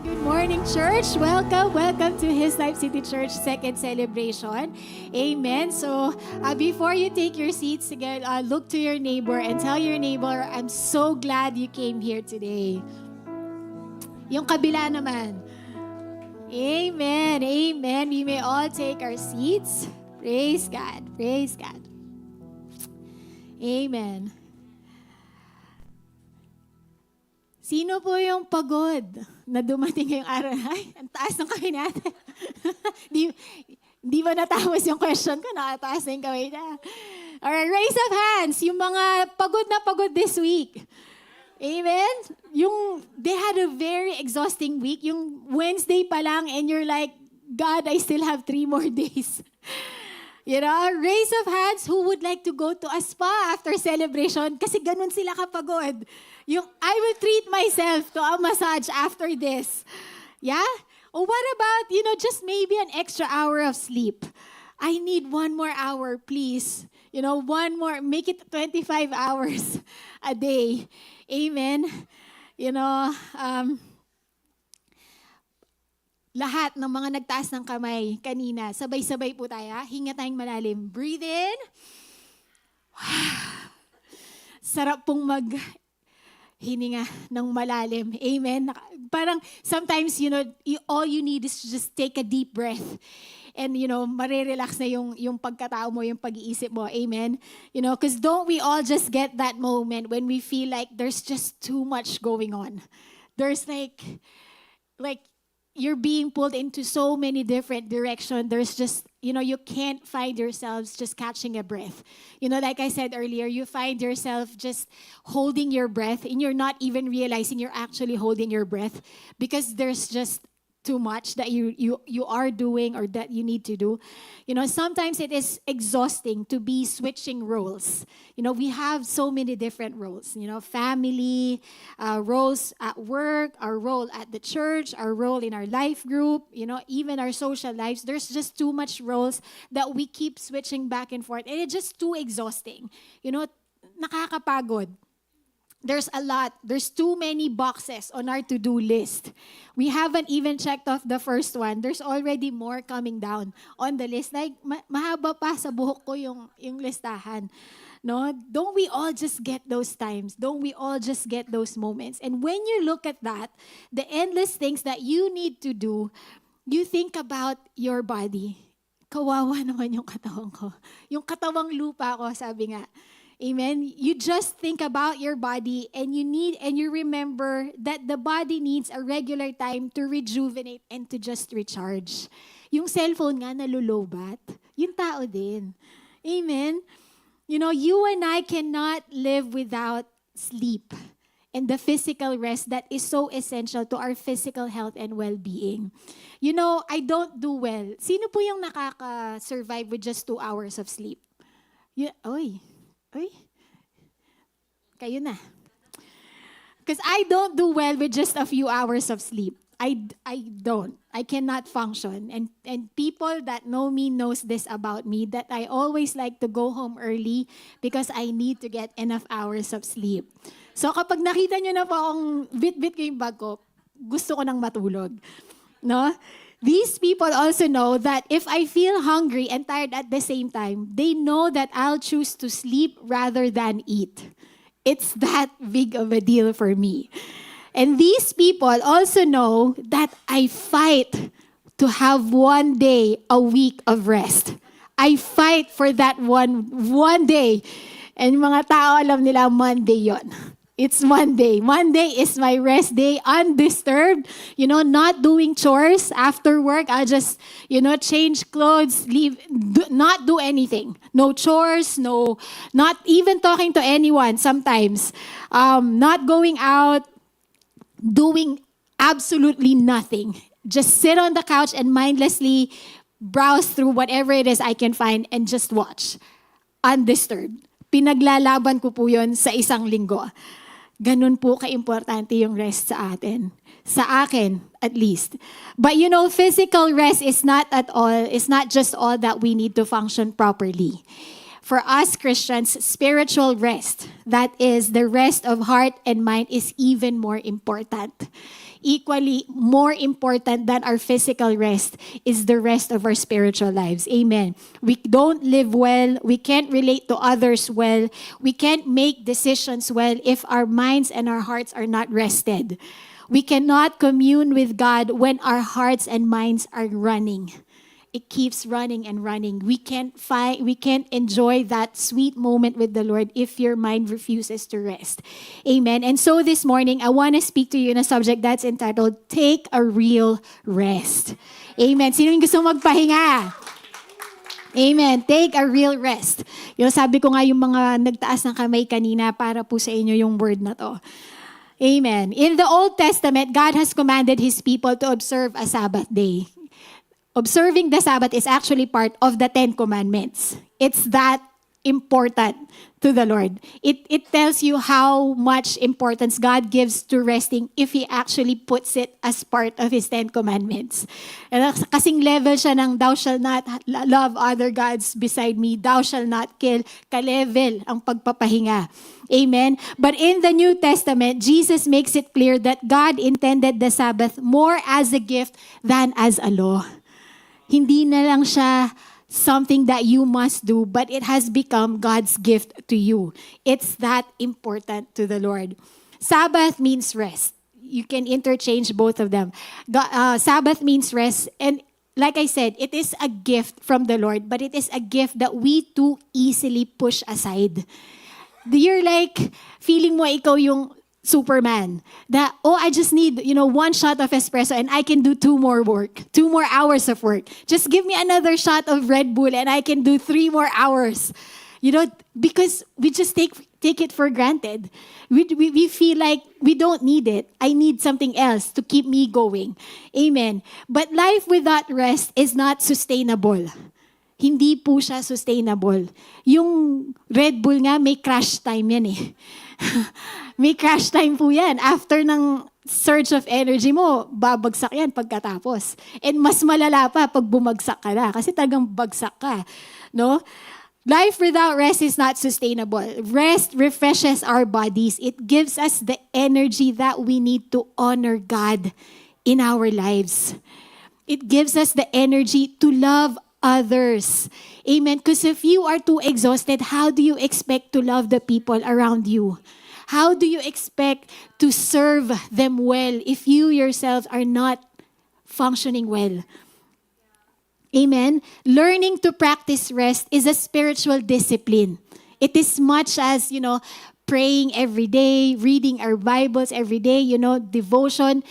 Good morning, church. Welcome to His Life City Church second celebration. Amen. So, before you take your seats, again, look to your neighbor and tell your neighbor, I'm so glad you came here today. Yung kabila naman. Amen. Amen. We may all take our seats. Praise God. Praise God. Amen. Sino po yung pagod na dumating ngayong araw? Ay, ang taas ng kamay natin. Di ba natapos yung question ko? Nakataas na yung kamay na. Alright, raise of hands. Yung mga pagod na pagod this week. Amen? They had a very exhausting week. Yung Wednesday pa lang and you're like, God, I still have 3 more days. You know, raise of hands who would like to go to a spa after celebration kasi ganun sila kapagod. Yung, I will treat myself to a massage after this. Yeah? Or what about, just maybe an extra hour of sleep? I need 1 more hour, please. 1 more, make it 25 hours a day. Amen? Lahat ng mga nagtaas ng kamay kanina, sabay-sabay po tayo. Hinga tayong malalim. Breathe in. Sarap pong hininga ng malalim. Amen. Parang sometimes, all you need is to just take a deep breath. And, marirelax na yung pagkatao mo, yung pag-iisip mo. Amen. Because don't we all just get that moment when we feel like there's just too much going on? There's like you're being pulled into so many different directions. There's just, you can't find yourselves just catching a breath. Like I said earlier, you find yourself just holding your breath and you're not even realizing you're actually holding your breath because there's just too much that you are doing or that you need to do. Sometimes it is exhausting to be switching roles. We have so many different roles. Family, roles at work, our role at the church, our role in our life group, even our social lives. There's just too much roles that we keep switching back and forth. And it's just too exhausting. Nakakapagod. There's a lot. There's too many boxes on our to-do list. We haven't even checked off the first one. There's already more coming down on the list. Like, mahaba pa sa buhok ko yung listahan. No? Don't we all just get those times? Don't we all just get those moments? And when you look at that, the endless things that you need to do, you think about your body. Kawawa naman yung katawan ko. Yung katawang lupa ko, sabi nga. Amen. You just think about your body and you remember that the body needs a regular time to rejuvenate and to just recharge. Yung cellphone nga nalulobat, yung tao din. Amen. You and I cannot live without sleep and the physical rest that is so essential to our physical health and well-being. I don't do well. Sino po yung nakaka-survive with just 2 hours of sleep? Oy, kayo na. Because I don't do well with just a few hours of sleep. I don't. I cannot function. And people that know me knows this about me, that I always like to go home early because I need to get enough hours of sleep. So kapag nakita nyo na po akong bit-bit ko yung bag ko, gusto ko nang matulog. No? These people also know that if I feel hungry and tired at the same time, they know that I'll choose to sleep rather than eat. It's that big of a deal for me. And these people also know that I fight to have 1 day a week of rest. I fight for that one day. And mga tao alam nila Monday yon. It's Monday. Monday is my rest day, undisturbed. Not doing chores after work. I'll just, change clothes, leave, not do anything. No chores, not even talking to anyone sometimes. Not going out, doing absolutely nothing. Just sit on the couch and mindlessly browse through whatever it is I can find and just watch. Undisturbed. Pinaglalaban ko po yun sa 1 linggo. Ganun po ka-importante yung rest sa atin. Sa akin, at least. But physical rest is not just all that we need to function properly. For us Christians, spiritual rest, that is the rest of heart and mind, is even more important. equally more important than our physical rest is the rest of our spiritual lives. Amen. We don't live well. We can't relate to others well. We can't make decisions well if our minds and our hearts are not rested. We cannot commune with God when our hearts and minds are running. It keeps running and running. We can't enjoy that sweet moment with the Lord if your mind refuses to rest. Amen. And so this morning, I want to speak to you in a subject that's entitled, Take a Real Rest. Amen. Sino yung gusto magpahinga? Amen. Take a real rest. Yung sabi ko nga yung mga nagtaas ng kamay kanina para po sa inyo yung word na to. Amen. In the Old Testament, God has commanded His people to observe a Sabbath day. Observing the Sabbath is actually part of the Ten Commandments. It's that important to the Lord. It tells you how much importance God gives to resting if He actually puts it as part of His Ten Commandments. Kasing level siya ng thou shall not love other gods beside me, thou shall not kill, ka-level ang pagpapahinga. Amen? But in the New Testament, Jesus makes it clear that God intended the Sabbath more as a gift than as a law. Hindi na lang siya something that you must do, but it has become God's gift to you. It's that important to the Lord. Sabbath means rest. You can interchange both of them. Sabbath means rest, and like I said, it is a gift from the Lord, but it is a gift that we too easily push aside. You're like, feeling mo ikaw yung Superman. That, I just need, one shot of espresso and I can do 2 more hours of work. Just give me another shot of Red Bull and I can do 3 more hours. Because we just take it for granted. We feel like we don't need it. I need something else to keep me going. Amen. But life without rest is not sustainable. Hindi po siya sustainable. Yung Red Bull nga, may crash time yan eh. May crash time po yan. After ng surge of energy mo, babagsak yan pagkatapos. And mas malala pa pag bumagsak ka na. Kasi talagang bagsak ka. No? Life without rest is not sustainable. Rest refreshes our bodies. It gives us the energy that we need to honor God in our lives. It gives us the energy to love others. Amen. Because if you are too exhausted, how do you expect to love the people around you? How do you expect to serve them well if you yourselves are not functioning well? Amen. Learning to practice rest is a spiritual discipline. It is much as, praying every day, reading our Bibles every day, devotion.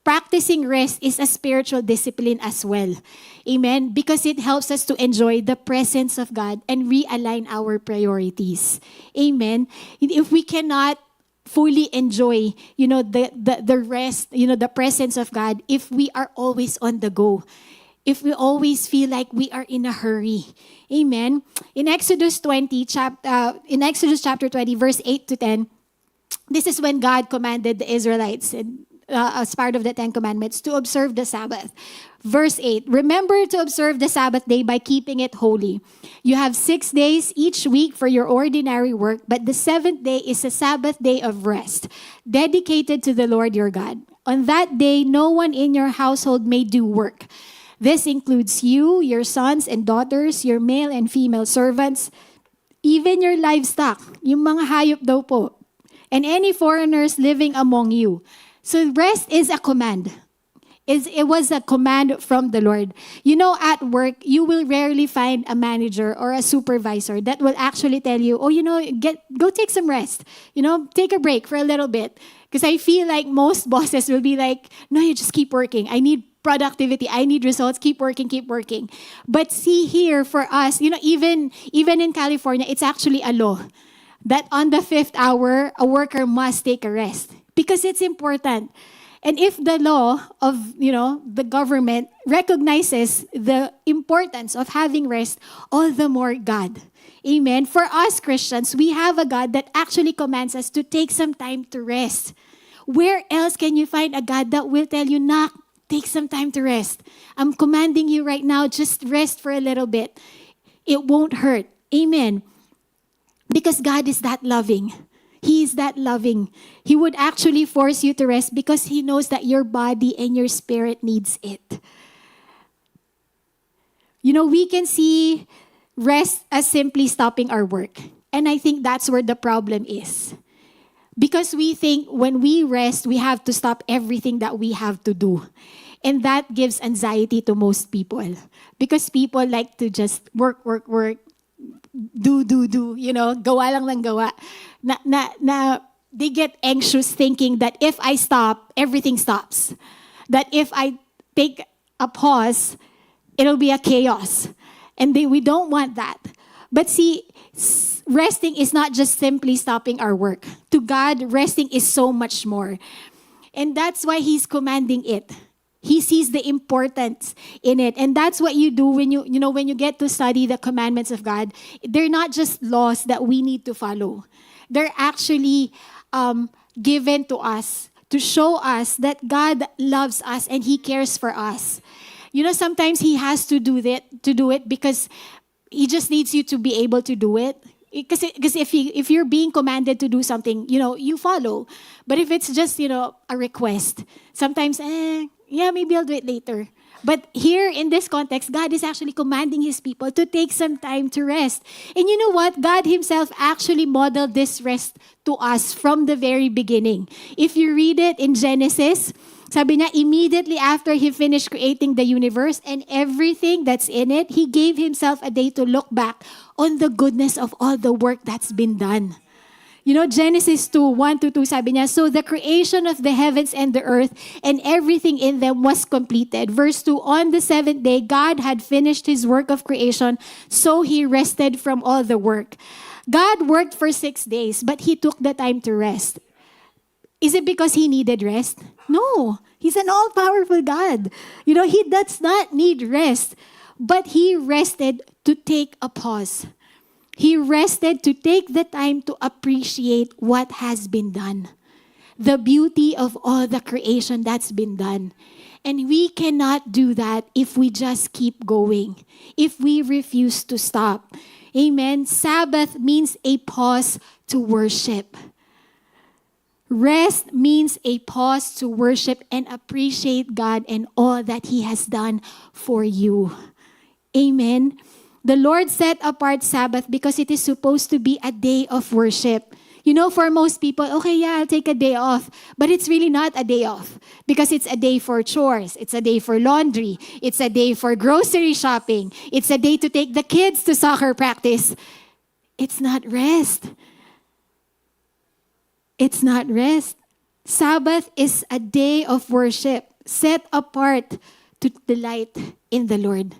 Practicing rest is a spiritual discipline as well. Amen? Because it helps us to enjoy the presence of God and realign our priorities. Amen? If we cannot fully enjoy, the rest, the presence of God, if we are always on the go, if we always feel like we are in a hurry. Amen? In Exodus chapter 20, verse 8 to 10, this is when God commanded the Israelites as part of the Ten Commandments to observe the Sabbath. Verse 8, remember to observe the Sabbath day by keeping it holy. You have 6 days each week for your ordinary work, but the 7th day is a Sabbath day of rest, dedicated to the Lord your God. On that day, no one in your household may do work. This includes you, your sons and daughters, your male and female servants, even your livestock, yung mga hayop daw po, and any foreigners living among you. So rest is a command. It was a command from the Lord. At work, you will rarely find a manager or a supervisor that will actually tell you, go take some rest. Take a break for a little bit. Because I feel like most bosses will be like, no, you just keep working. I need productivity. I need results. Keep working, keep working. But see here for us, even in California, it's actually a law that on the 5th hour, a worker must take a rest. Because it's important. And if the law of, the government recognizes the importance of having rest, all the more God. Amen. For us Christians, we have a God that actually commands us to take some time to rest. Where else can you find a God that will tell you, Nak, take some time to rest? I'm commanding you right now, just rest for a little bit. It won't hurt. Amen. Because God is that loving. He is that loving. He would actually force you to rest because He knows that your body and your spirit needs it. You know, we can see rest as simply stopping our work. And I think that's where the problem is. Because we think when we rest, we have to stop everything that we have to do. And that gives anxiety to most people. Because people like to just work, do, gawa lang ng gawa. They get anxious thinking that if I stop, everything stops. That if I take a pause, it'll be a chaos. And we don't want that. But see, resting is not just simply stopping our work. To God, resting is so much more. And that's why He's commanding it. He sees the importance in it. And that's what you do when you get to study the commandments of God. They're not just laws that we need to follow. They're actually given to us to show us that God loves us and He cares for us. You know, sometimes He has to do it because He just needs you to be able to do it. Because if you're being commanded to do something, you follow. But if it's just, a request, sometimes, maybe I'll do it later. But here in this context, God is actually commanding His people to take some time to rest. And you know what? God Himself actually modeled this rest to us from the very beginning. If you read it in Genesis, sabi niya, immediately after He finished creating the universe and everything that's in it, He gave Himself a day to look back on the goodness of all the work that's been done. Genesis 2:1-2, sabi niya, so the creation of the heavens and the earth and everything in them was completed. Verse 2, on the seventh day, God had finished His work of creation, so He rested from all the work. God worked for 6 days, but He took the time to rest. Is it because He needed rest? No. He's an all-powerful God. He does not need rest. But He rested to take a pause. He rested to take the time to appreciate what has been done. The beauty of all the creation that's been done. And we cannot do that if we just keep going. If we refuse to stop. Amen. Sabbath means a pause to worship. Rest means a pause to worship and appreciate God and all that He has done for you. Amen. The Lord set apart Sabbath because it is supposed to be a day of worship. For most people, okay, I'll take a day off. But it's really not a day off because it's a day for chores. It's a day for laundry. It's a day for grocery shopping. It's a day to take the kids to soccer practice. It's not rest. It's not rest. Sabbath is a day of worship, set apart to delight in the Lord.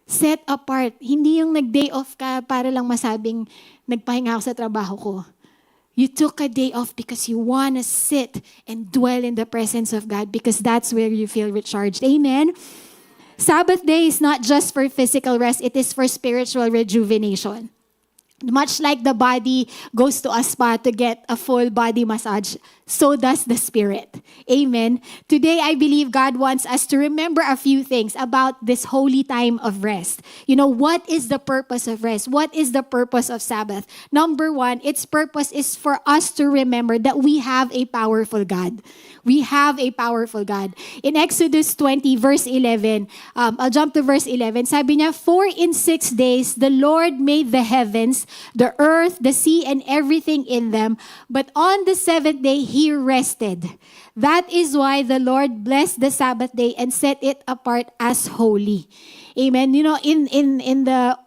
Set apart. Hindi yung nag-day off ka para lang masabing nagpahinga ako sa trabaho ko. You took a day off because you want to sit and dwell in the presence of God because that's where you feel recharged. Amen? Sabbath day is not just for physical rest, it is for spiritual rejuvenation. Much like the body goes to a spa to get a full body massage, so does the spirit. Amen. Today, I believe God wants us to remember a few things about this holy time of rest. What is the purpose of rest? What is the purpose of Sabbath? Number one, its purpose is for us to remember that we have a powerful God. We have a powerful God. In Exodus 20, verse 11, I'll jump to verse 11. Sabi niya, for in 6 days, the Lord made the heavens, the earth, the sea, and everything in them. But on the seventh day, He rested. That is why the Lord blessed the Sabbath day and set it apart as holy. Amen. In the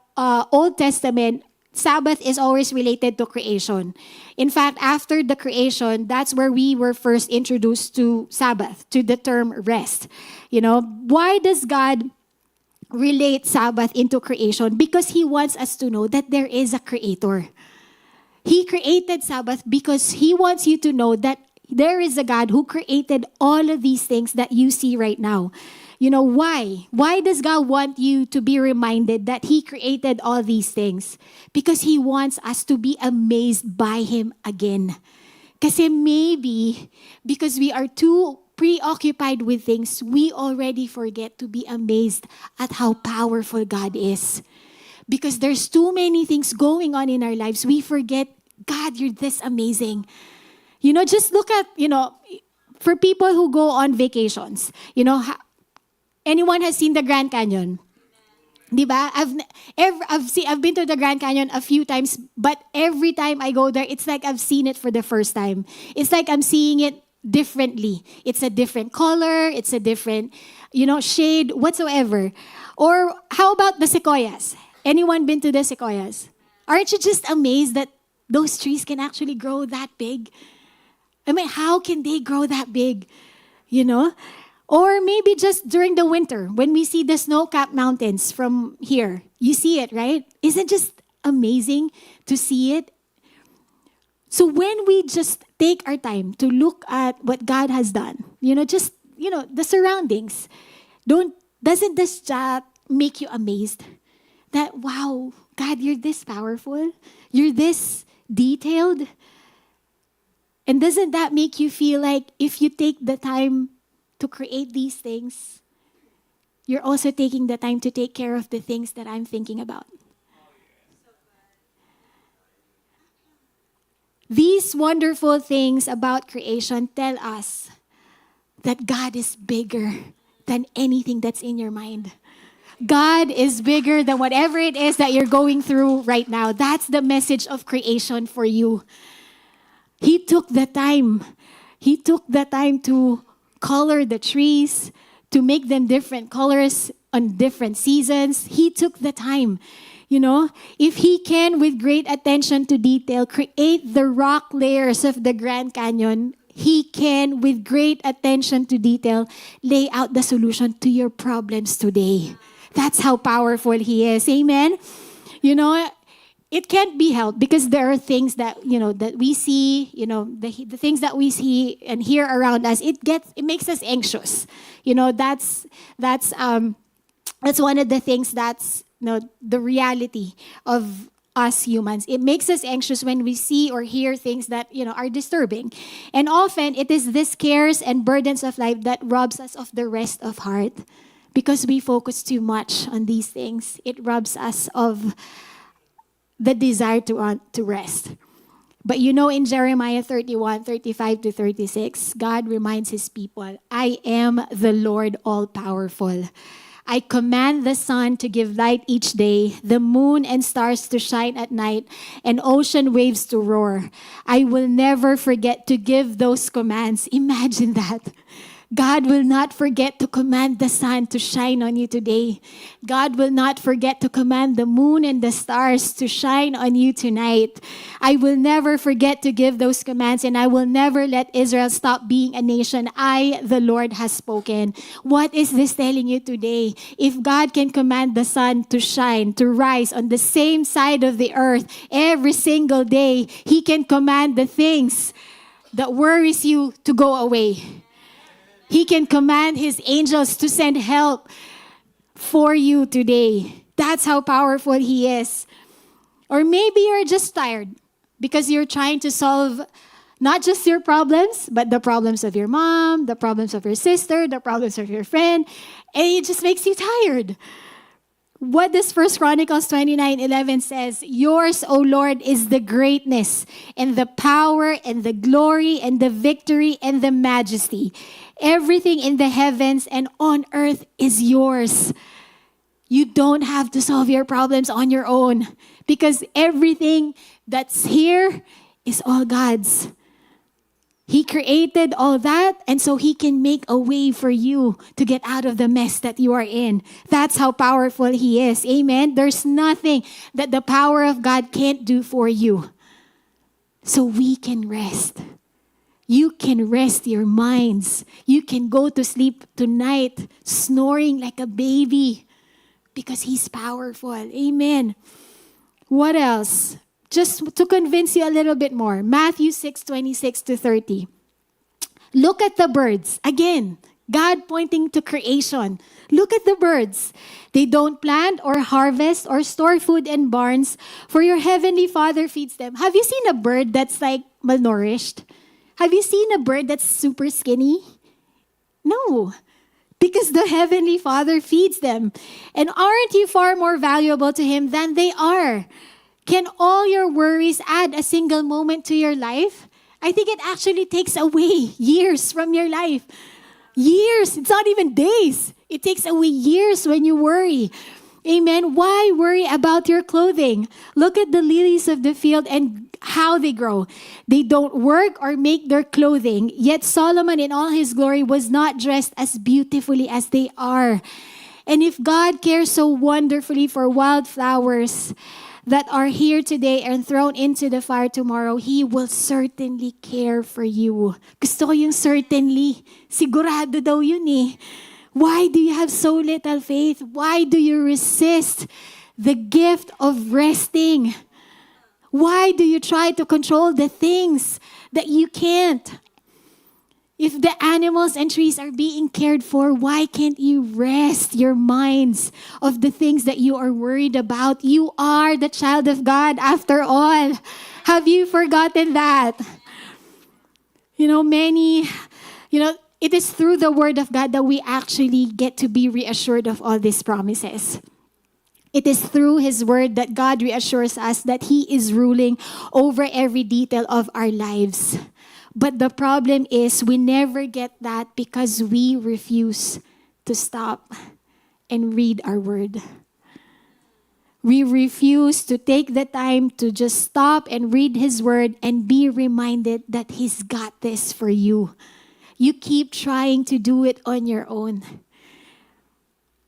Old Testament, Sabbath is always related to creation. In fact, after the creation, that's where we were first introduced to Sabbath, to the term rest. Why does God relate Sabbath into creation? Because He wants us to know that there is a creator. He created Sabbath because He wants you to know that there is a God who created all of these things that you see right now. Why? Why does God want you to be reminded that He created all these things? Because He wants us to be amazed by Him again. Kasi maybe because we are too preoccupied with things, we already forget to be amazed at how powerful God is. Because there's too many things going on in our lives, we forget God, you're this amazing. Just look at, for people who go on vacations, anyone has seen the Grand Canyon? Diba? I've been to the Grand Canyon a few times, but every time I go there, it's like I've seen it for the first time. It's like I'm seeing it differently. It's a different color. It's a different, shade, whatsoever. Or how about the sequoias? Anyone been to the sequoias? Aren't you just amazed that those trees can actually grow that big? I mean, how can they grow that big? Or maybe just during the winter, when we see the snow-capped mountains from here. You see it, right? Isn't it just amazing to see it? So when we just take our time to look at what God has done, the surroundings, doesn't this just make you amazed? That, wow, God, you're this powerful. You're this detailed. And doesn't that make you feel like if you take the time to create these things, you're also taking the time to take care of the things that I'm thinking about? These wonderful things about creation tell us that God is bigger than anything that's in your mind. God is bigger than whatever it is that you're going through right now. That's the message of creation for you. He took the time. He took the time to color the trees, to make them different colors on different seasons. He took the time. If He can, with great attention to detail, create the rock layers of the Grand Canyon, He can, with great attention to detail, lay out the solution to your problems today. That's how powerful He is. Amen? It can't be helped because there are things that, that we see, the things that we see and hear around us, it makes us anxious. That's one of the things that's, the reality of us humans. It makes us anxious when we see or hear things that, are disturbing. And often it is these cares and burdens of life that robs us of the rest of heart because we focus too much on these things. It robs us of the desire to rest. But in Jeremiah 31:35-36, God reminds His people, I am the Lord all-powerful. I command the sun to give light each day, the moon and stars to shine at night, and ocean waves to roar. I will never forget to give those commands. Imagine that. God will not forget to command the sun to shine on you today. God will not forget to command the moon and the stars to shine on you tonight. I will never forget to give those commands, and I will never let Israel stop being a nation. I, the Lord, has spoken. What is this telling you today? If God can command the sun to shine, to rise on the same side of the earth every single day, He can command the things that worries you to go away. He can command His angels to send help for you today. That's how powerful He is. Or maybe you're just tired because you're trying to solve not just your problems, but the problems of your mom, the problems of your sister, the problems of your friend, and it just makes you tired. What does 1 Chronicles 29:11 says? Yours, O Lord, is the greatness and the power and the glory and the victory and the majesty. Everything in the heavens and on earth is yours. You don't have to solve your problems on your own because everything that's here is all God's. He created all that, and so He can make a way for you to get out of the mess that you are in. That's how powerful He is. Amen? There's nothing that the power of God can't do for you. So we can rest. You can rest your minds. You can go to sleep tonight snoring like a baby because He's powerful. Amen. What else? Just to convince you a little bit more, Matthew 6:26-30. Look at the birds. Again, God pointing to creation. Look at the birds. They don't plant or harvest or store food in barns, for your heavenly Father feeds them. Have you seen a bird that's like malnourished? Have you seen a bird that's super skinny? No, because the heavenly Father feeds them. And aren't you far more valuable to Him than they are? Can all your worries add a single moment to your life? I think it actually takes away years from your life. Years. It's not even days. It takes away years when you worry. Amen. Why worry about your clothing? Look at the lilies of the field and how they grow. They don't work or make their clothing. Yet Solomon in all his glory was not dressed as beautifully as they are. And if God cares so wonderfully for wildflowers that are here today and thrown into the fire tomorrow, He will certainly care for you. Gusto ko yung certainly. Sigurado daw yun eh. Why do you have so little faith? Why do you resist the gift of resting? Why do you try to control the things that you can't? If the animals and trees are being cared for, why can't you rest your minds of the things that you are worried about? You are the child of God after all. Have you forgotten that? It is through the Word of God that we actually get to be reassured of all these promises. It is through His Word that God reassures us that He is ruling over every detail of our lives. But the problem is we never get that because we refuse to stop and read our Word. We refuse to take the time to just stop and read His Word and be reminded that He's got this for you. You keep trying to do it on your own.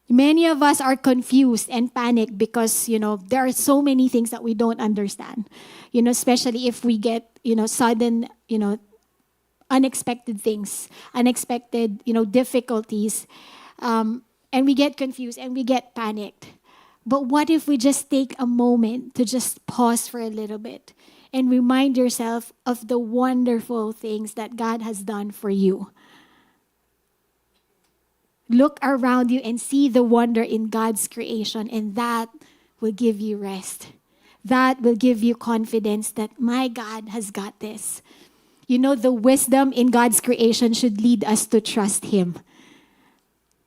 Many of us are confused and panicked because, there are so many things that we don't understand. Especially if we get, sudden, unexpected things, unexpected, difficulties. And we get confused and we get panicked. But what if we just take a moment to just pause for a little bit and remind yourself of the wonderful things that God has done for you? Look around you and see the wonder in God's creation, and that will give you rest. That will give you confidence that my God has got this. The wisdom in God's creation should lead us to trust Him.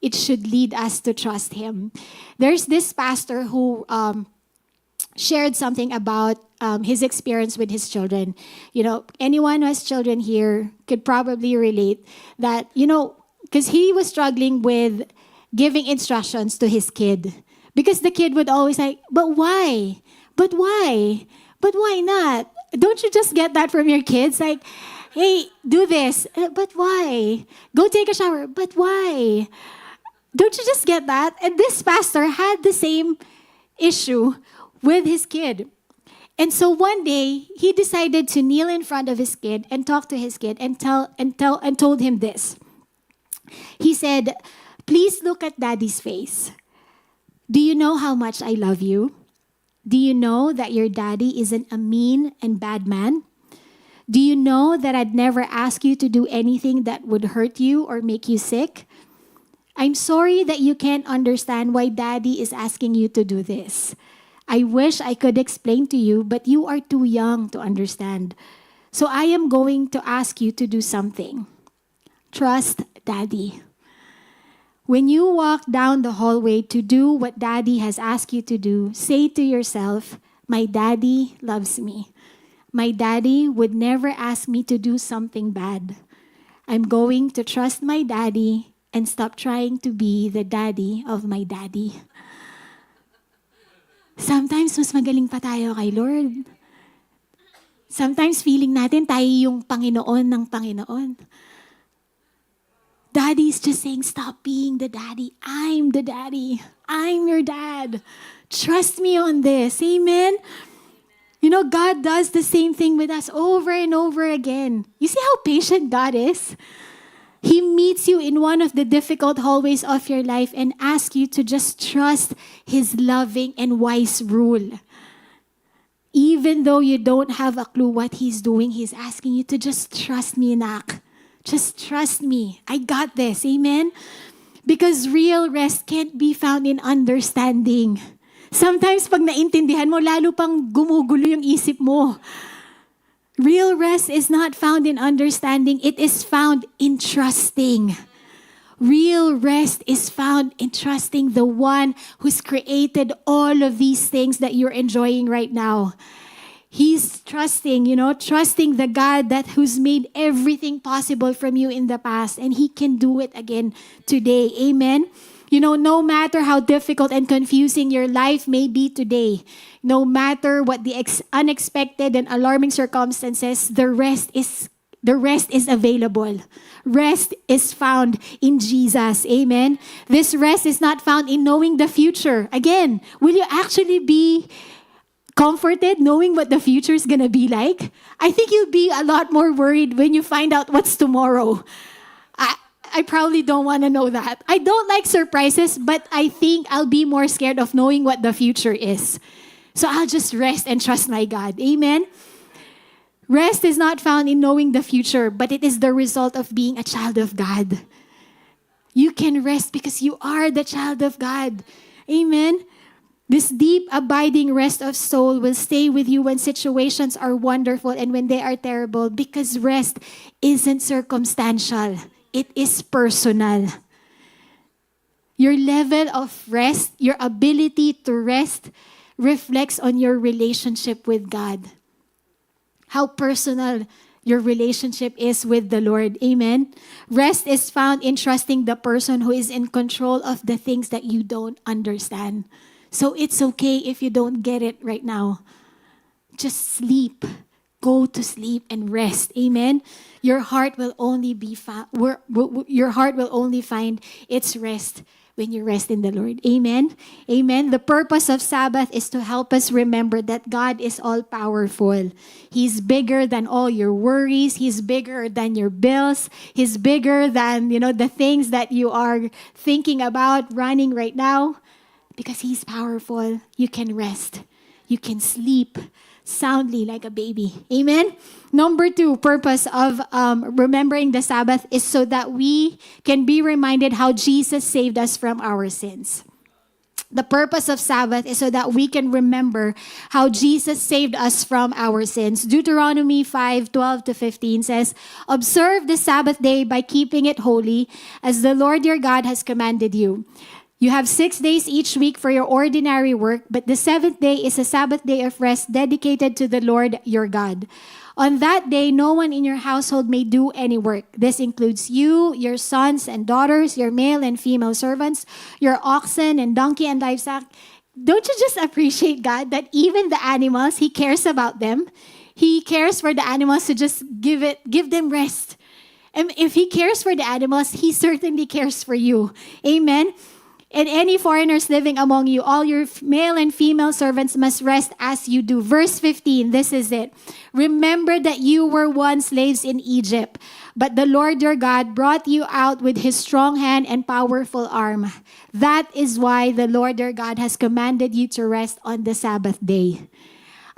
It should lead us to trust Him. There's this pastor who shared something about his experience with his children. Anyone who has children here could probably relate that, because he was struggling with giving instructions to his kid. Because the kid would always say, but why? But why? But why not? Don't you just get that from your kids? Like, hey, do this. But why? Go take a shower. But why? Don't you just get that? And this pastor had the same issue with his kid. And so one day, he decided to kneel in front of his kid and talk to his kid and told him this. He said, please look at Daddy's face. Do you know how much I love you? Do you know that your daddy isn't a mean and bad man? Do you know that I'd never ask you to do anything that would hurt you or make you sick? I'm sorry that you can't understand why Daddy is asking you to do this. I wish I could explain to you, but you are too young to understand. So I am going to ask you to do something. Trust Daddy. When you walk down the hallway to do what Daddy has asked you to do, say to yourself, my daddy loves me. My daddy would never ask me to do something bad. I'm going to trust my daddy and stop trying to be the daddy of my daddy. Sometimes, mas magaling pa tayo kay Lord. Sometimes, feeling natin tayo yung Panginoon ng Panginoon. Daddy's just saying, stop being the daddy. I'm the daddy. I'm your dad. Trust me on this. Amen? God does the same thing with us over and over again. You see how patient God is? He meets you in one of the difficult hallways of your life and asks you to just trust His loving and wise rule. Even though you don't have a clue what He's doing, He's asking you to just trust me, anak. Just trust me. I got this. Amen? Because real rest can't be found in understanding. Sometimes pag naintindihan mo, lalo pang gumugulo yung isip mo. Real rest is not found in understanding. It is found in trusting. Real rest is found in trusting the one who's created all of these things that you're enjoying right now. He's trusting, trusting the God that who's made everything possible from you in the past, and He can do it again today. Amen. No matter how difficult and confusing your life may be today, no matter what the unexpected and alarming circumstances, the rest is available. Rest is found in Jesus. Amen. This rest is not found in knowing the future. Again, will you actually be comforted knowing what the future is going to be like? I think you'll be a lot more worried when you find out what's tomorrow. I probably don't want to know that. I don't like surprises, but I think I'll be more scared of knowing what the future is. So I'll just rest and trust my God. Amen. Rest is not found in knowing the future, but it is the result of being a child of God. You can rest because you are the child of God. Amen. This deep, abiding rest of soul will stay with you when situations are wonderful and when they are terrible, because rest isn't circumstantial. It is personal. Your level of rest, your ability to rest, reflects on your relationship with God. How personal your relationship is with the Lord. Amen. Rest is found in trusting the person who is in control of the things that you don't understand. So it's okay if you don't get it right now. Just sleep. Go to sleep and rest. Amen. Your heart will only your heart will only find its rest when you rest in the Lord. Amen. Amen. The purpose of Sabbath is to help us remember that God is all powerful. He's bigger than all your worries. He's bigger than your bills. He's bigger than, the things that you are thinking about running right now. Because He's powerful, you can rest. You can sleep soundly like a baby. Amen? Number 2, purpose of remembering the Sabbath is so that we can be reminded how Jesus saved us from our sins. The purpose of Sabbath is so that we can remember how Jesus saved us from our sins. Deuteronomy 5:12-15 says, "Observe the Sabbath day by keeping it holy, as the Lord your God has commanded you. You have 6 days each week for your ordinary work, but the 7th day is a Sabbath day of rest dedicated to the Lord your God. On that day, no one in your household may do any work. This includes you, your sons and daughters, your male and female servants, your oxen and donkey and livestock." Don't you just appreciate God that even the animals, He cares about them? He cares for the animals to just give them rest. And if He cares for the animals, He certainly cares for you. Amen. And any foreigners living among you, all your male and female servants must rest as you do. Verse 15, this is it. "Remember that you were once slaves in Egypt, but the Lord your God brought you out with His strong hand and powerful arm. That is why the Lord your God has commanded you to rest on the Sabbath day."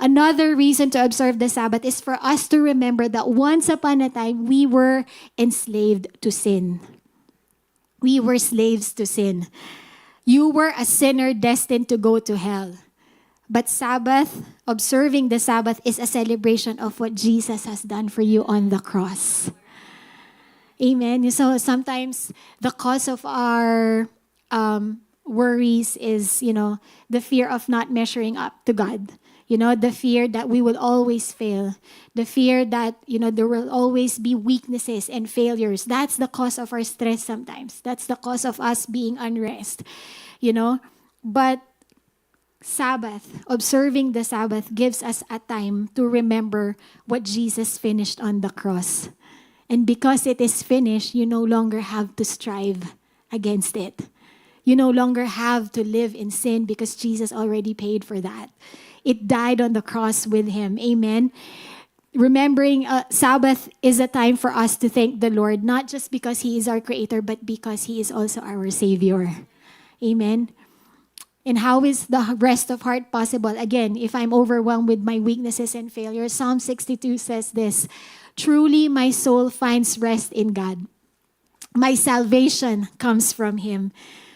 Another reason to observe the Sabbath is for us to remember that once upon a time, we were enslaved to sin. We were slaves to sin. You were a sinner destined to go to hell. But Sabbath, observing the Sabbath, is a celebration of what Jesus has done for you on the cross. Amen. So sometimes the cause of our worries is, the fear of not measuring up to God. The fear that we will always fail. The fear that, there will always be weaknesses and failures. That's the cause of our stress sometimes. That's the cause of us being unrest. But Sabbath, observing the Sabbath, gives us a time to remember what Jesus finished on the cross. And because it is finished, you no longer have to strive against it. You no longer have to live in sin because Jesus already paid for that. It died on the cross with Him. Amen. Remembering Sabbath is a time for us to thank the Lord, not just because He is our Creator, but because He is also our Savior. Amen. And how is the rest of heart possible? Again, if I'm overwhelmed with my weaknesses and failures, Psalm 62 says this, "Truly my soul finds rest in God. My salvation comes from Him.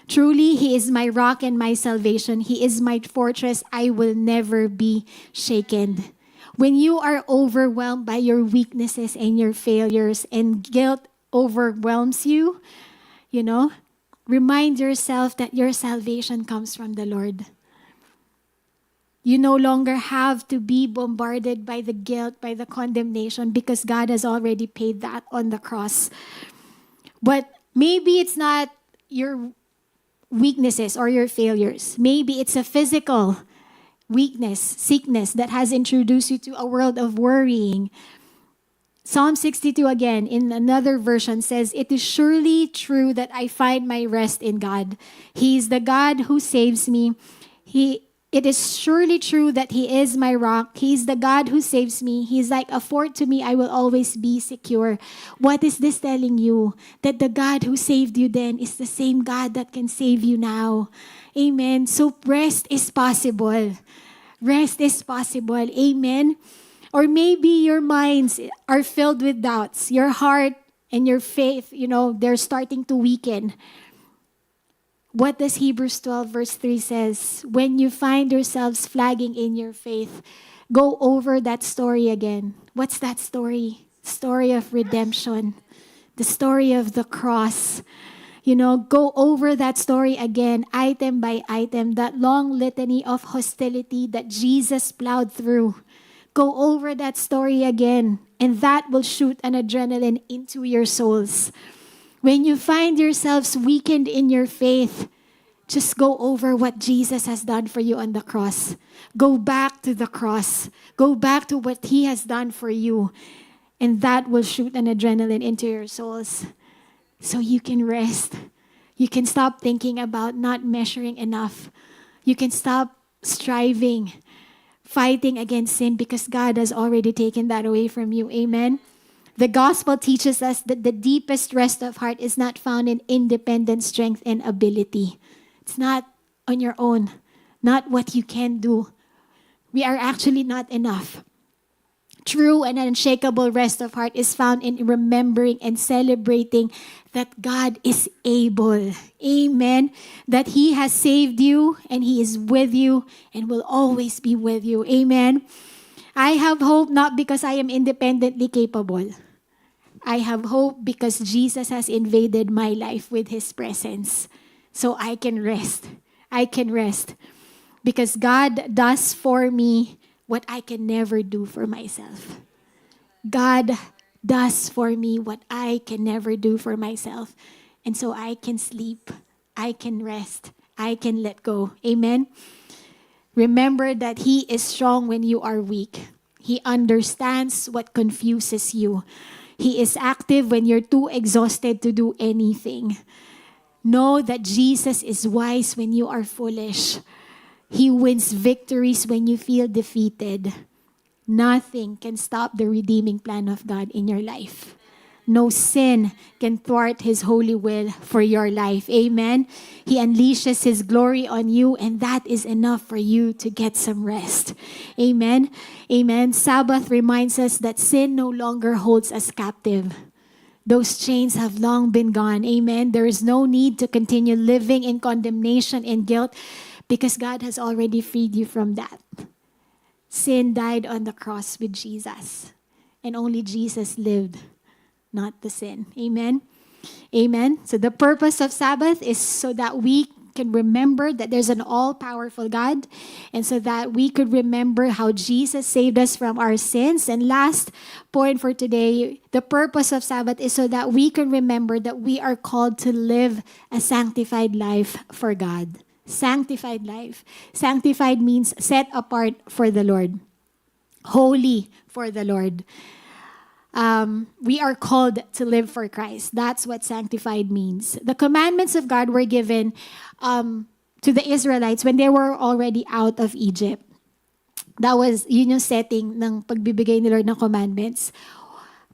Truly, He is my rock and my salvation. He is my fortress. I will never be shaken." When you are overwhelmed by your weaknesses and your failures and guilt overwhelms you, You know, remind yourself that your salvation comes from the Lord. You no longer have to be bombarded by the guilt, by the condemnation, because God has already paid that on the cross. But maybe it's not your weaknesses or your failures. Maybe it's a physical weakness, sickness that has introduced you to a world of worrying. Psalm 62 again, in another version, says, "It is surely true that I find my rest in God. He is the God who saves me. It is surely true that He is my rock. He is the God who saves me. He is like a fort to me. I will always be secure." What is this telling you? That the God who saved you then is the same God that can save you now. Amen. So rest is possible. Rest is possible. Amen. Or maybe your minds are filled with doubts. Your heart and your faith, they're starting to weaken. What does Hebrews 12 verse 3 says? When you find yourselves flagging in your faith, go over that story again. What's that story? Story of redemption. The story of the cross. Go over that story again, item by item, that long litany of hostility that Jesus plowed through. Go over that story again, and that will shoot an adrenaline into your souls. When you find yourselves weakened in your faith, just go over what Jesus has done for you on the cross. Go back to the cross. Go back to what He has done for you. And that will shoot an adrenaline into your souls. So you can rest. You can stop thinking about not measuring enough. You can stop striving, fighting against sin, because God has already taken that away from you. Amen. The gospel teaches us that the deepest rest of heart is not found in independent strength and ability. It's not on your own, not what you can do. We are actually not enough. True and unshakable rest of heart is found in remembering and celebrating that God is able. Amen. That He has saved you and He is with you and will always be with you. Amen. I have hope not because I am independently capable. I have hope because Jesus has invaded my life with His presence. So I can rest. I can rest. Because God does for me what I can never do for myself. God does for me what I can never do for myself. And so I can sleep. I can rest. I can let go. Amen. Remember that He is strong when you are weak. He understands what confuses you. He is active when you're too exhausted to do anything. Know that Jesus is wise when you are foolish. He wins victories when you feel defeated. Nothing can stop the redeeming plan of God in your life. No sin can thwart His holy will for your life. Amen. He unleashes His glory on you, and that is enough for you to get some rest. Amen. Amen. Sabbath reminds us that sin no longer holds us captive. Those chains have long been gone. Amen. There is no need to continue living in condemnation and guilt because God has already freed you from that. Sin died on the cross with Jesus, and only Jesus lived, not the sin. Amen. Amen. So the purpose of Sabbath is so that we can remember that there's an all-powerful God, and so that we could remember how Jesus saved us from our sins. And last point for today, the purpose of Sabbath is so that we can remember that we are called to live a sanctified life for God. Sanctified life. Sanctified means set apart for the Lord. Holy for the Lord. We are called to live for Christ. That's what sanctified means. The commandments of God were given to the Israelites when they were already out of Egypt. That was, yun yung setting ng pagbibigay ni Lord ng commandments.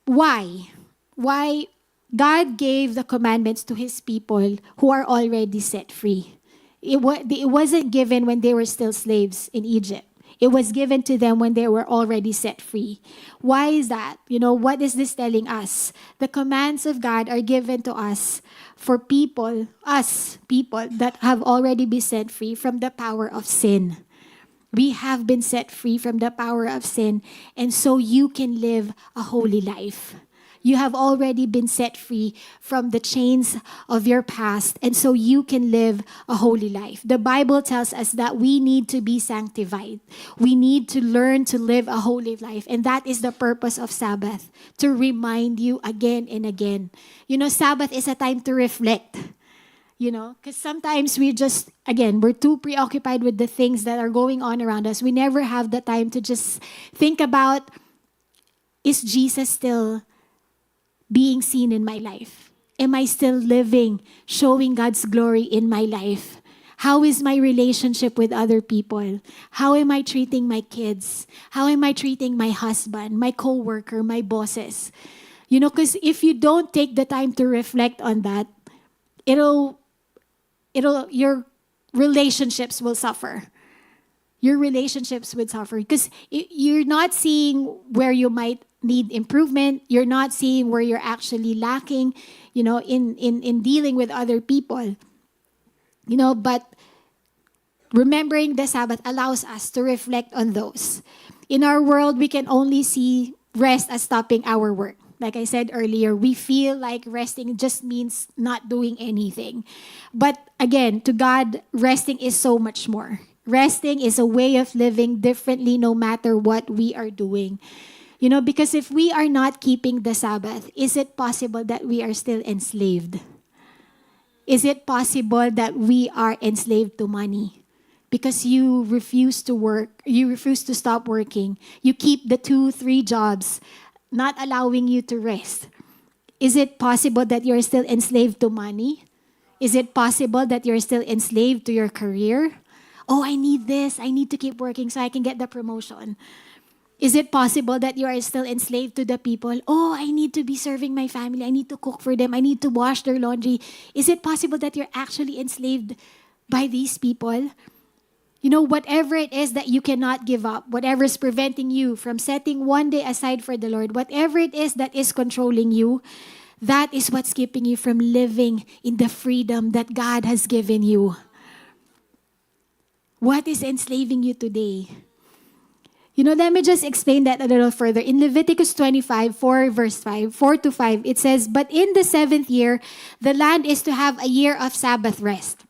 Why? Why? God gave the commandments to His people who are already set free. It wasn't given when they were still slaves in Egypt. It was given to them when they were already set free. Why is that? What is this telling us? The commands of God are given to us for people that have already been set free from the power of sin. We have been set free from the power of sin, and so you can live a holy life. You have already been set free from the chains of your past, and so you can live a holy life. The Bible tells us that we need to be sanctified. We need to learn to live a holy life, and that is the purpose of Sabbath, to remind you again and again. Sabbath is a time to reflect. Because sometimes we're too preoccupied with the things that are going on around us. We never have the time to just think about, is Jesus still being seen in my life? Am I still living, showing God's glory in my life? How is my relationship with other people? How am I treating my kids? How am I treating my husband, my coworker, my bosses? Because if you don't take the time to reflect on that, your relationships will suffer. Your relationships would suffer because you're not seeing where you might need improvement. You're not seeing where you're actually lacking, in dealing with other people. But remembering the Sabbath allows us to reflect on those. In our world, we can only see rest as stopping our work. Like I said earlier, we feel like resting just means not doing anything. But again, to God, resting is so much more. Resting is a way of living differently no matter what we are doing. Because if we are not keeping the Sabbath, is it possible that we are still enslaved? Is it possible that we are enslaved to money? Because you refuse to work, you refuse to stop working. You keep the 2-3 jobs, not allowing you to rest. Is it possible that you're still enslaved to money? Is it possible that you're still enslaved to your career? Oh, I need this. I need to keep working so I can get the promotion. Is it possible that you are still enslaved to the people? Oh, I need to be serving my family. I need to cook for them. I need to wash their laundry. Is it possible that you're actually enslaved by these people? Whatever it is that you cannot give up, whatever is preventing you from setting one day aside for the Lord, whatever it is that is controlling you, that is what's keeping you from living in the freedom that God has given you. What is enslaving you today? Let me just explain that a little further. In Leviticus 25, 4 to 5, it says, "But in the 7th year, the land is to have a year of Sabbath rest,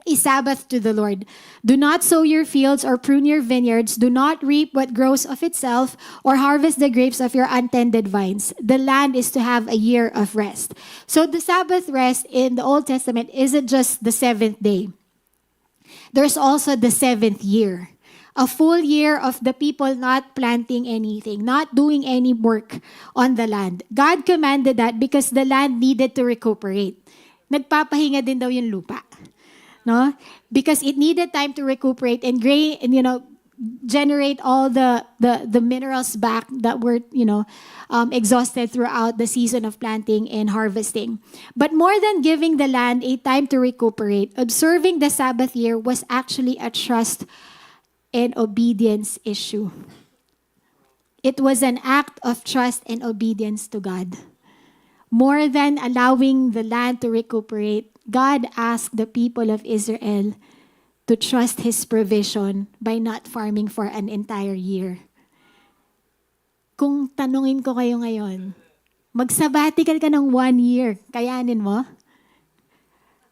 a Sabbath to the Lord. Do not sow your fields or prune your vineyards. Do not reap what grows of itself or harvest the grapes of your untended vines. The land is to have a year of rest." So the Sabbath rest in the Old Testament isn't just the 7th day. There's also the 7th year. A full year of the people not planting anything, not doing any work on the land. God commanded that because the land needed to recuperate. Nagpapahinga din daw yung lupa. No? Because it needed time to recuperate and generate all the minerals back that were, exhausted throughout the season of planting and harvesting. But more than giving the land a time to recuperate, observing the Sabbath year was actually a trust and obedience issue. It was an act of trust and obedience to God. More than allowing the land to recuperate, God asked the people of Israel to trust His provision by not farming for an entire year. Kung tanungin ko kayo ngayon, mag-sabbatical ka ng 1 year, kayanin mo?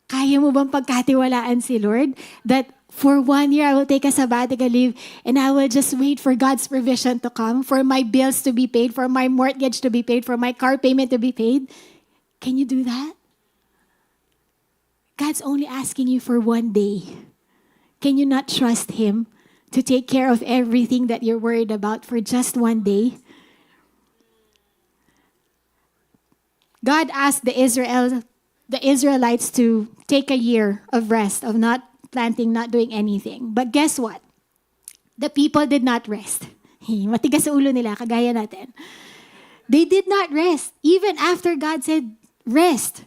Kaya mo bang pagkatiwalaan si Lord that for 1 year I will take a sabbatical leave and I will just wait for God's provision to come, for my bills to be paid, for my mortgage to be paid, for my car payment to be paid? Can you do that? God's only asking you for 1 day. Can you not trust Him to take care of everything that you're worried about for just 1 day? God asked the Israelites to take a year of rest, of not planting, not doing anything. But guess what? The people did not rest. Matigas sa ulo nila, kagaya natin. They did not rest. Even after God said, rest.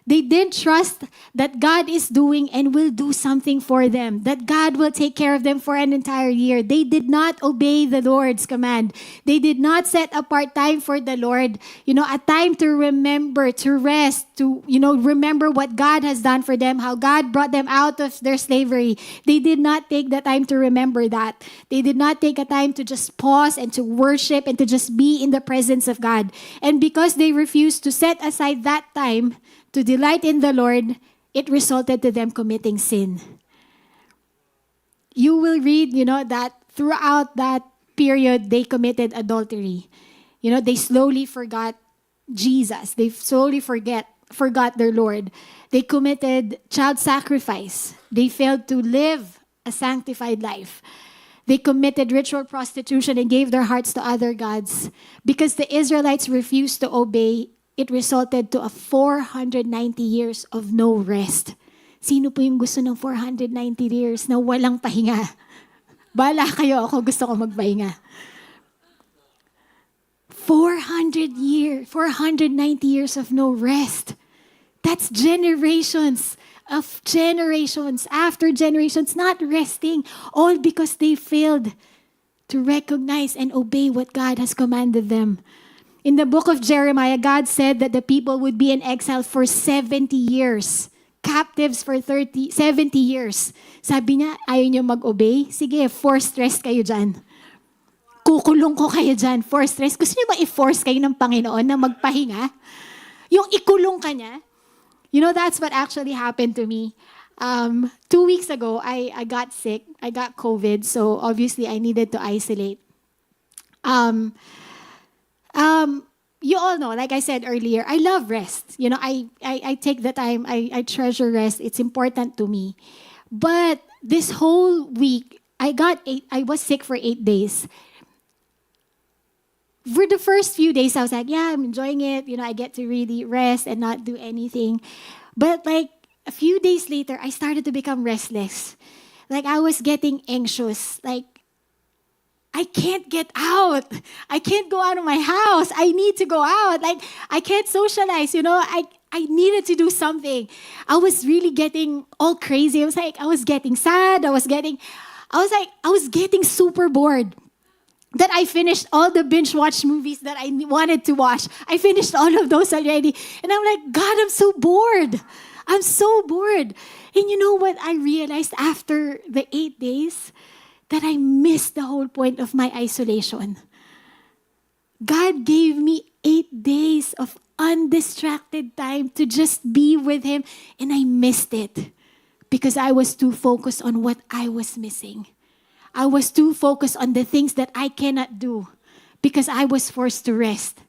They didn't trust that God is doing and will do something for them, that God will take care of them for an entire year. They did not obey the Lord's command. They did not set apart time for the Lord, a time to remember, to rest, to, remember what God has done for them, how God brought them out of their slavery. They did not take the time to remember that. They did not take a time to just pause and to worship and to just be in the presence of God. And because they refused to set aside that time to delight in the Lord, it resulted to them committing sin. You will read, that throughout that period, they committed adultery. They slowly forgot Jesus. They slowly forgot their Lord. They committed child sacrifice. They failed to live a sanctified life. They committed ritual prostitution and gave their hearts to other gods. Because the Israelites refused to obey, it resulted to a 490 years of no rest. Sino po yung gusto ng 490 years na walang pahinga? Bala kayo, ako gusto ko magpahinga. 490 years of no rest. That's generations of generations after generations not resting, all because they failed to recognize and obey what God has commanded them. In the book of Jeremiah, God said that the people would be in exile for 70 years. Captives for 70 years. Sabi niya, ayaw niyo mag-obey? Sige, forced rest kayo dyan. Kukulong ko kayo dyan. Forced rest. Gusto niyo ba i-force kayo ng Panginoon na magpahinga? Yung ikulong ka niya? That's what actually happened to me. 2 weeks ago, I got sick. I got COVID. So obviously, I needed to isolate. You all know, like I said earlier, I love rest. I take the time. I treasure rest. It's important to me. But this whole week, I was sick for 8 days. For the first few days, I was like, yeah, I'm enjoying it. I get to really rest and not do anything. But like a few days later, I started to become restless. Like I was getting anxious. Like, I can't get out. I can't go out of my house. I need to go out. Like, I can't socialize, I needed to do something. I was really getting all crazy. I was getting sad. I was getting super bored. That I finished all the binge watch movies that I wanted to watch. I finished all of those already. And I'm like, God, I'm so bored. I'm so bored. And you know what I realized after the 8 days? That I missed the whole point of my isolation. God gave me 8 days of undistracted time to just be with Him, and I missed it because I was too focused on what I was missing. I was too focused on the things that I cannot do because I was forced to rest.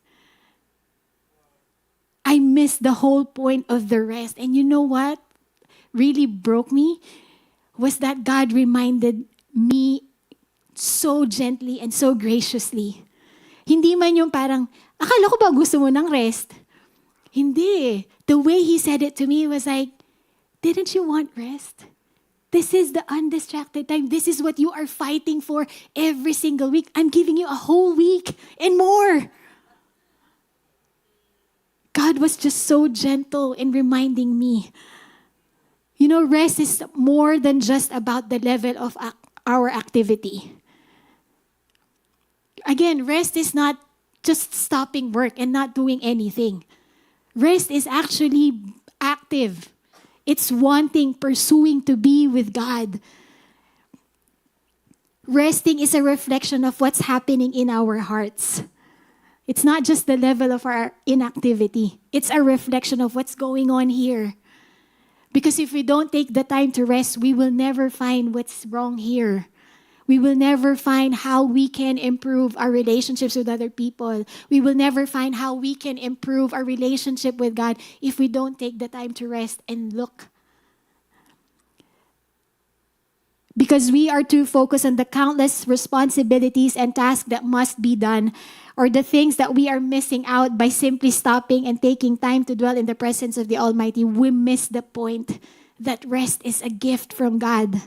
I missed the whole point of the rest. And you know what really broke me? Was that God reminded me so gently and so graciously. Hindi man yung parang, akala ko ba gusto mo ng rest? Hindi. The way He said it to me was like, didn't you want rest? This is the undistracted time. This is what you are fighting for every single week. I'm giving you a whole week and more. God was just so gentle in reminding me. Rest is more than just about the level of our activity. Again, rest is not just stopping work and not doing anything. Rest is actually active. It's wanting, pursuing to be with God. Resting is a reflection of what's happening in our hearts. It's not just the level of our inactivity. It's a reflection of what's going on here. Because if we don't take the time to rest, we will never find what's wrong here. We will never find how we can improve our relationships with other people. We will never find how we can improve our relationship with God if we don't take the time to rest and look. Because we are too focused on the countless responsibilities and tasks that must be done, or the things that we are missing out by simply stopping and taking time to dwell in the presence of the Almighty, we miss the point that rest is a gift from God.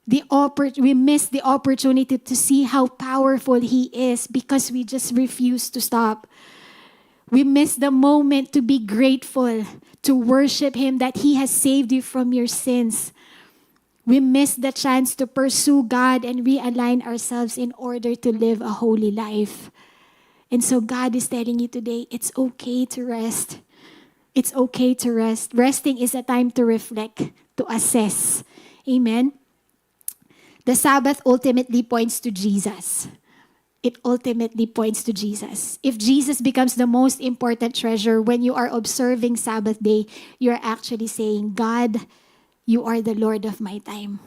We miss the opportunity to see how powerful He is because we just refuse to stop. We miss the moment to be grateful, to worship Him that He has saved you from your sins. We miss the chance to pursue God and realign ourselves in order to live a holy life. And so God is telling you today, it's okay to rest. It's okay to rest. Resting is a time to reflect, to assess. Amen? The Sabbath ultimately points to Jesus. It ultimately points to Jesus. If Jesus becomes the most important treasure when you are observing Sabbath day, you're actually saying, God, you are the Lord of my time.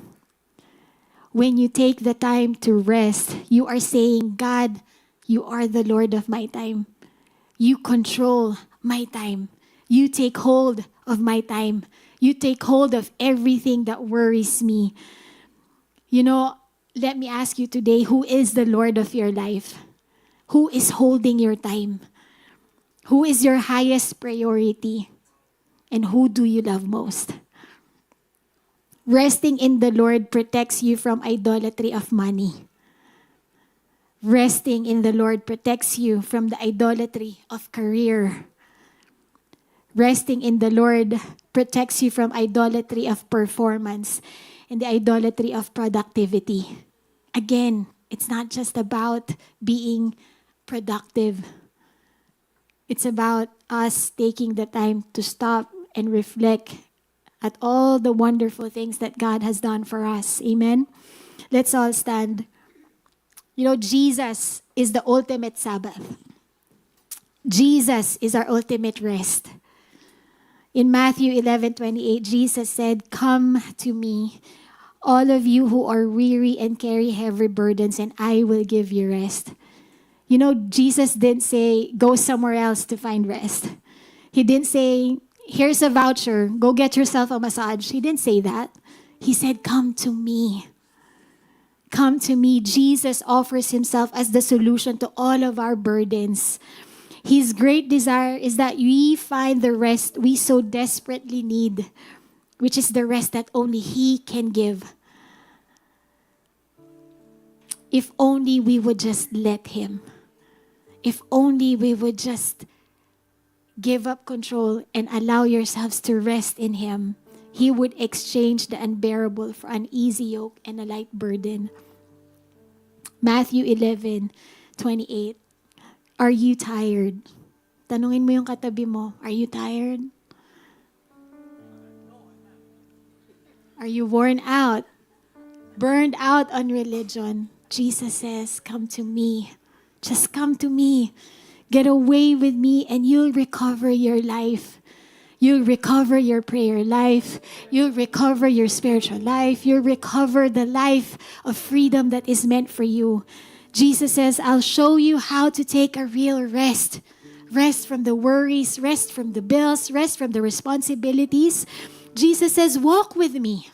When you take the time to rest, you are saying, God, you are the Lord of my time. You control my time. You take hold of my time. You take hold of everything that worries me. You know, let me ask you today, who is the Lord of your life? Who is holding your time? Who is your highest priority? And who do you love most? Resting in the Lord protects you from idolatry of money. Resting in the Lord protects you from the idolatry of career. Resting in the Lord protects you from idolatry of performance and the idolatry of productivity. Again, it's not just about being productive. It's about us taking the time to stop and reflect at all the wonderful things that God has done for us. Amen? Let's all stand. You know, Jesus is the ultimate Sabbath. Jesus is our ultimate rest. In Matthew 11:28, Jesus said, "Come to me, all of you who are weary and carry heavy burdens, and I will give you rest." You know, Jesus didn't say, go somewhere else to find rest. He didn't say, here's a voucher, go get yourself a massage. He didn't say that. He said, come to me. Come to me. Jesus offers himself as the solution to all of our burdens. His great desire is that we find the rest we so desperately need, which is the rest that only He can give. If only we would just let Him. If only we would just give up control and allow yourselves to rest in Him, He would exchange the unbearable for an easy yoke and a light burden. Matthew 11:28. Are you tired? Tanungin mo yung katabi mo, are you tired? Are you worn out? Burned out on religion? Jesus says, come to me. Just come to me. Get away with me and you'll recover your life. You'll recover your prayer life. You'll recover your spiritual life. You'll recover the life of freedom that is meant for you. Jesus says, I'll show you how to take a real rest. Rest from the worries, rest from the bills, rest from the responsibilities. Jesus says, walk with me.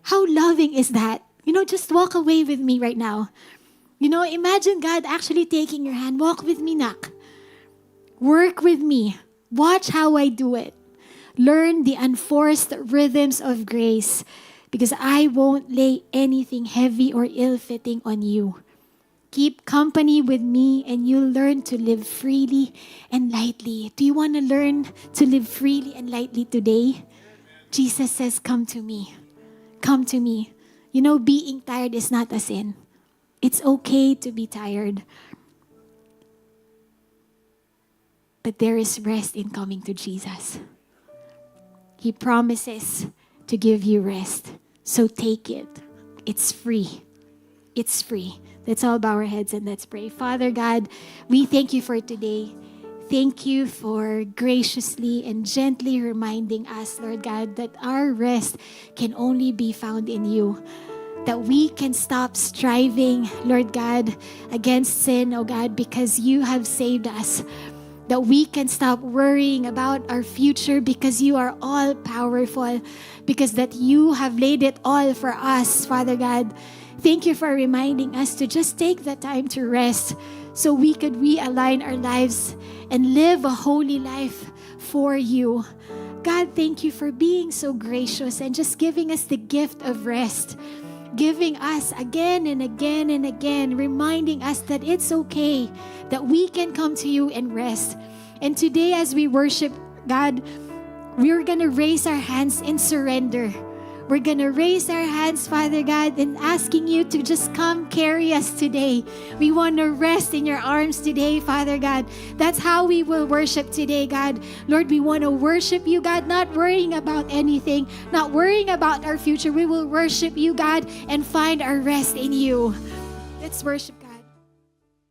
How loving is that? You know, just walk away with me right now. You know, imagine God actually taking your hand. Walk with me, nak. Work with me. Watch how I do it. Learn the unforced rhythms of grace, because I won't lay anything heavy or ill-fitting on you. Keep company with me and you'll learn to live freely and lightly. Do you want to learn to live freely and lightly today? Jesus says, come to me. Come to me. You know, being tired is not a sin. It's okay to be tired. But there is rest in coming to Jesus. He promises to give you rest. So take it. It's free. It's free. Let's all bow our heads and let's pray. Father God, we thank you for today. Thank you for graciously and gently reminding us, Lord God, that our rest can only be found in you. That we can stop striving, Lord God, against sin, oh God, because you have saved us. That we can stop worrying about our future because you are all powerful, because that you have laid it all for us, Father God. Thank you for reminding us to just take the time to rest so we could realign our lives and live a holy life for you. God, thank you for being so gracious and just giving us the gift of rest. giving us again and again and again, reminding us that it's okay, that we can come to you and rest. And today as we worship God, we're going to raise our hands in surrender. We're going to raise our hands, Father God, and asking you to just come carry us today. We want to rest in your arms today, Father God. That's how we will worship today, God. Lord, we want to worship you, God, not worrying about anything, not worrying about our future. We will worship you, God, and find our rest in you. Let's worship.